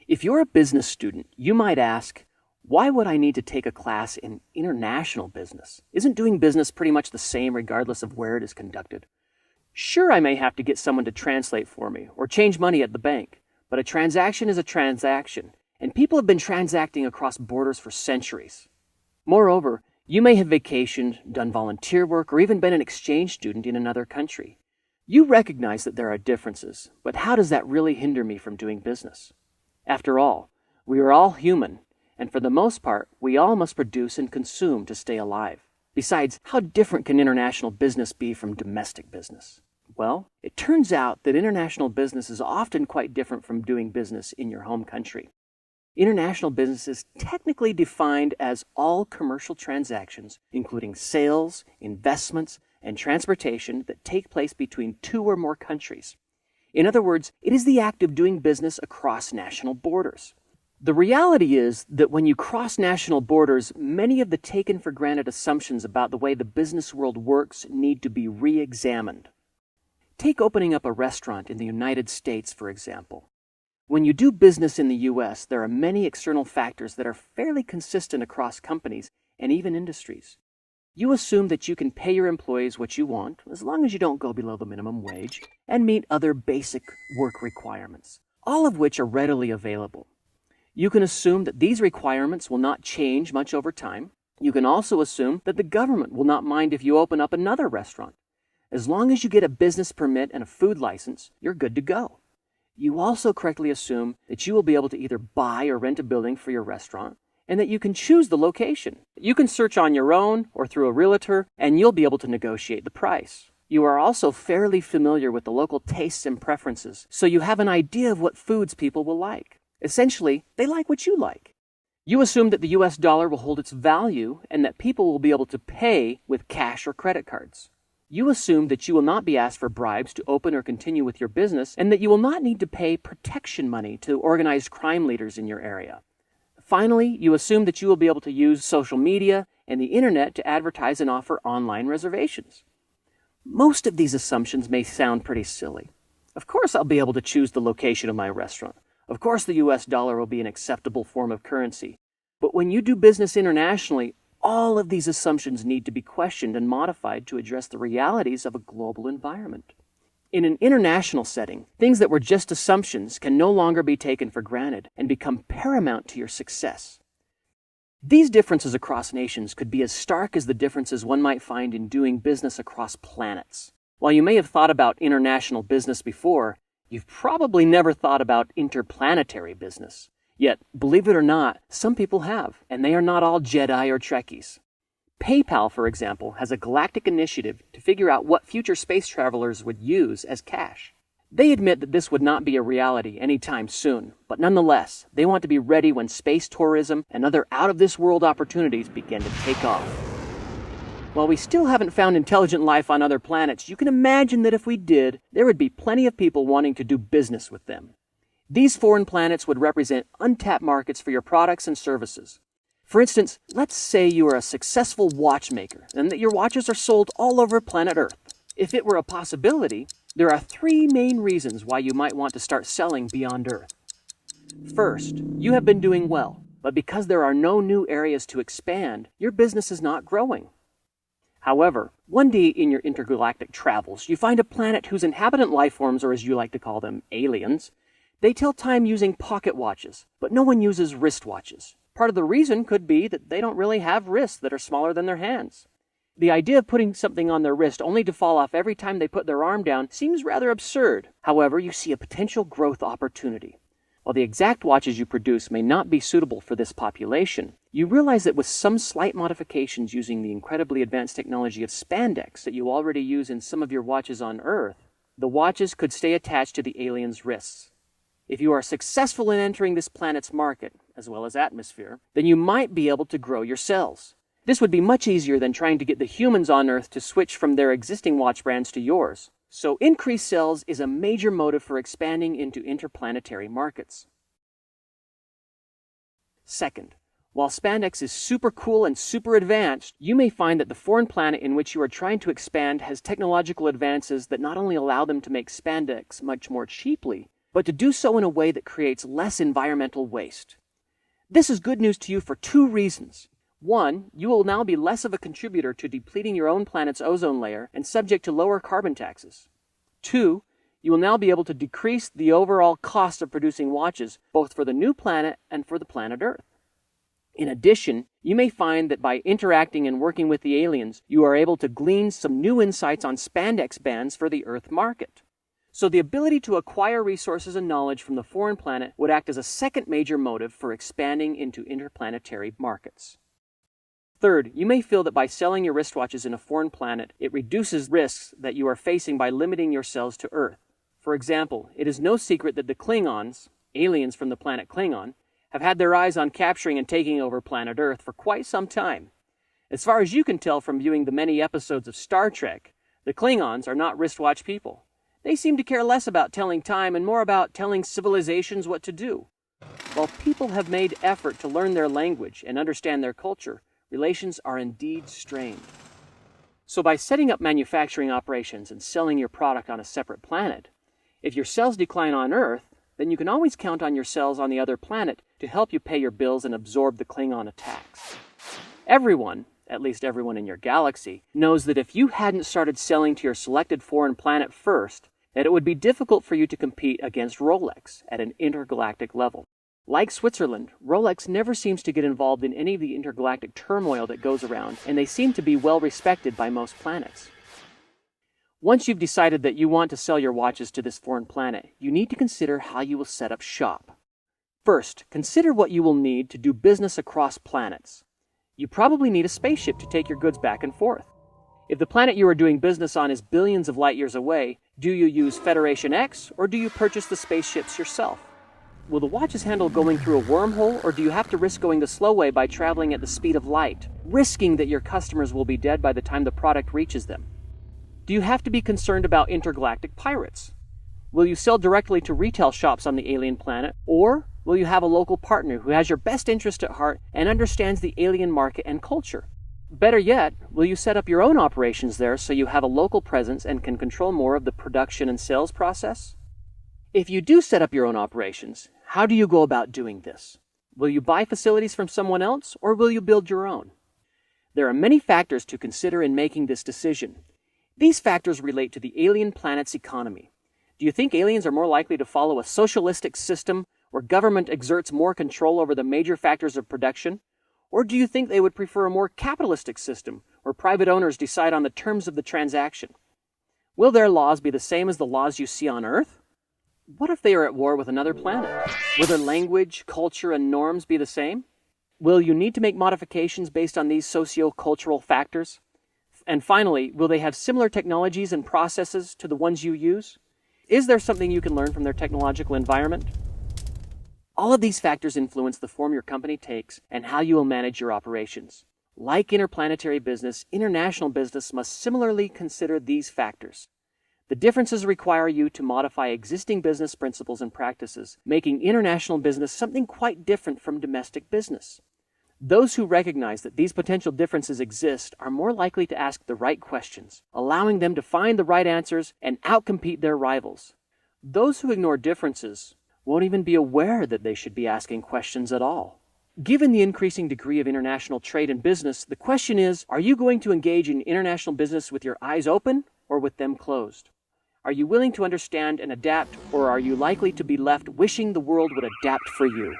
If you're a business student, you might ask, why would I need to take a class in international business? Isn't doing business pretty much the same regardless of where it is conducted? Sure, I may have to get someone to translate for me or change money at the bank, but a transaction is a transaction, and people have been transacting across borders for centuries. Moreover, you may have vacationed, done volunteer work, or even been an exchange student in another country. You recognize that there are differences, but how does that really hinder me from doing business? After all, we are all human, and for the most part, we all must produce and consume to stay alive. Besides, how different can international business be from domestic business? Well, it turns out that international business is often quite different from doing business in your home country. International business is technically defined as all commercial transactions, including sales, investments, and transportation that take place between two or more countries. In other words, it is the act of doing business across national borders. The reality is that when you cross national borders, many of the taken for granted assumptions about the way the business world works need to be re-examined. Take opening up a restaurant in the United States, for example. When you do business in the U.S., there are many external factors that are fairly consistent across companies and even industries. You assume that you can pay your employees what you want, as long as you don't go below the minimum wage, and meet other basic work requirements, all of which are readily available. You can assume that these requirements will not change much over time. You can also assume that the government will not mind if you open up another restaurant. As long as you get a business permit and a food license, you're good to go. You also correctly assume that you will be able to either buy or rent a building for your restaurant, and that you can choose the location. You can search on your own or through a realtor, and you'll be able to negotiate the price. You are also fairly familiar with the local tastes and preferences, so you have an idea of what foods people will like. Essentially, they like what you like. You assume that the US dollar will hold its value and that people will be able to pay with cash or credit cards. You assume that you will not be asked for bribes to open or continue with your business and that you will not need to pay protection money to organized crime leaders in your area. Finally, you assume that you will be able to use social media and the internet to advertise and offer online reservations. Most of these assumptions may sound pretty silly. Of course I'll be able to choose the location of my restaurant. Of course the US dollar will be an acceptable form of currency. But when you do business internationally, all of these assumptions need to be questioned and modified to address the realities of a global environment. In an international setting, things that were just assumptions can no longer be taken for granted and become paramount to your success. These differences across nations could be as stark as the differences one might find in doing business across planets. While you may have thought about international business before, you've probably never thought about interplanetary business. Yet, believe it or not, some people have, and they are not all Jedi or Trekkies. PayPal, for example, has a galactic initiative to figure out what future space travelers would use as cash. They admit that this would not be a reality anytime soon, but nonetheless, they want to be ready when space tourism and other out-of-this-world opportunities begin to take off. While we still haven't found intelligent life on other planets, you can imagine that if we did, there would be plenty of people wanting to do business with them. These foreign planets would represent untapped markets for your products and services. For instance, let's say you are a successful watchmaker and that your watches are sold all over planet Earth. If it were a possibility, there are 3 main reasons why you might want to start selling beyond Earth. First, you have been doing well, but because there are no new areas to expand, your business is not growing. However, one day in your intergalactic travels, you find a planet whose inhabitant life forms, or as you like to call them, aliens, they tell time using pocket watches, but no one uses wristwatches. Part of the reason could be that they don't really have wrists that are smaller than their hands. The idea of putting something on their wrist only to fall off every time they put their arm down seems rather absurd. However, you see a potential growth opportunity. While the exact watches you produce may not be suitable for this population, you realize that with some slight modifications using the incredibly advanced technology of spandex that you already use in some of your watches on Earth, the watches could stay attached to the aliens' wrists. If you are successful in entering this planet's market, as well as atmosphere, then you might be able to grow your sales. This would be much easier than trying to get the humans on Earth to switch from their existing watch brands to yours. So increased sales is a major motive for expanding into interplanetary markets. Second, while spandex is super cool and super advanced, you may find that the foreign planet in which you are trying to expand has technological advances that not only allow them to make spandex much more cheaply, but to do so in a way that creates less environmental waste. This is good news to you for two reasons. One, you will now be less of a contributor to depleting your own planet's ozone layer and subject to lower carbon taxes. Two, you will now be able to decrease the overall cost of producing watches, both for the new planet and for the planet Earth. In addition, you may find that by interacting and working with the aliens, you are able to glean some new insights on spandex bands for the Earth market. So the ability to acquire resources and knowledge from the foreign planet would act as a second major motive for expanding into interplanetary markets. Third, you may feel that by selling your wristwatches in a foreign planet, it reduces risks that you are facing by limiting yourselves to Earth. For example, it is no secret that the Klingons, aliens from the planet Klingon, have had their eyes on capturing and taking over planet Earth for quite some time. As far as you can tell from viewing the many episodes of Star Trek, the Klingons are not wristwatch people. They seem to care less about telling time and more about telling civilizations what to do. While people have made effort to learn their language and understand their culture, relations are indeed strained. So by setting up manufacturing operations and selling your product on a separate planet, if your sales decline on Earth, then you can always count on your sales on the other planet to help you pay your bills and absorb the Klingon attacks. Everyone, at least everyone in your galaxy, knows that if you hadn't started selling to your selected foreign planet first, that it would be difficult for you to compete against Rolex at an intergalactic level. Like Switzerland, Rolex never seems to get involved in any of the intergalactic turmoil that goes around, and they seem to be well respected by most planets. Once you've decided that you want to sell your watches to this foreign planet, you need to consider how you will set up shop. First, consider what you will need to do business across planets. You probably need a spaceship to take your goods back and forth. If the planet you are doing business on is billions of light years away, do you use Federation X or do you purchase the spaceships yourself? Will the watches handle going through a wormhole, or do you have to risk going the slow way by traveling at the speed of light, risking that your customers will be dead by the time the product reaches them? Do you have to be concerned about intergalactic pirates? Will you sell directly to retail shops on the alien planet, or will you have a local partner who has your best interest at heart and understands the alien market and culture? Better yet, will you set up your own operations there so you have a local presence and can control more of the production and sales process? If you do set up your own operations, how do you go about doing this? Will you buy facilities from someone else, or will you build your own? There are many factors to consider in making this decision. These factors relate to the alien planet's economy. Do you think aliens are more likely to follow a socialistic system where government exerts more control over the major factors of production? Or do you think they would prefer a more capitalistic system where private owners decide on the terms of the transaction? Will their laws be the same as the laws you see on Earth? What if they are at war with another planet? Will their language, culture, and norms be the same? Will you need to make modifications based on these socio-cultural factors? And finally, will they have similar technologies and processes to the ones you use? Is there something you can learn from their technological environment? All of these factors influence the form your company takes and how you will manage your operations. Like interplanetary business, international business must similarly consider these factors. The differences require you to modify existing business principles and practices, making international business something quite different from domestic business. Those who recognize that these potential differences exist are more likely to ask the right questions, allowing them to find the right answers and outcompete their rivals. Those who ignore differences won't even be aware that they should be asking questions at all. Given the increasing degree of international trade and business, the question is, are you going to engage in international business with your eyes open or with them closed? Are you willing to understand and adapt, or are you likely to be left wishing the world would adapt for you?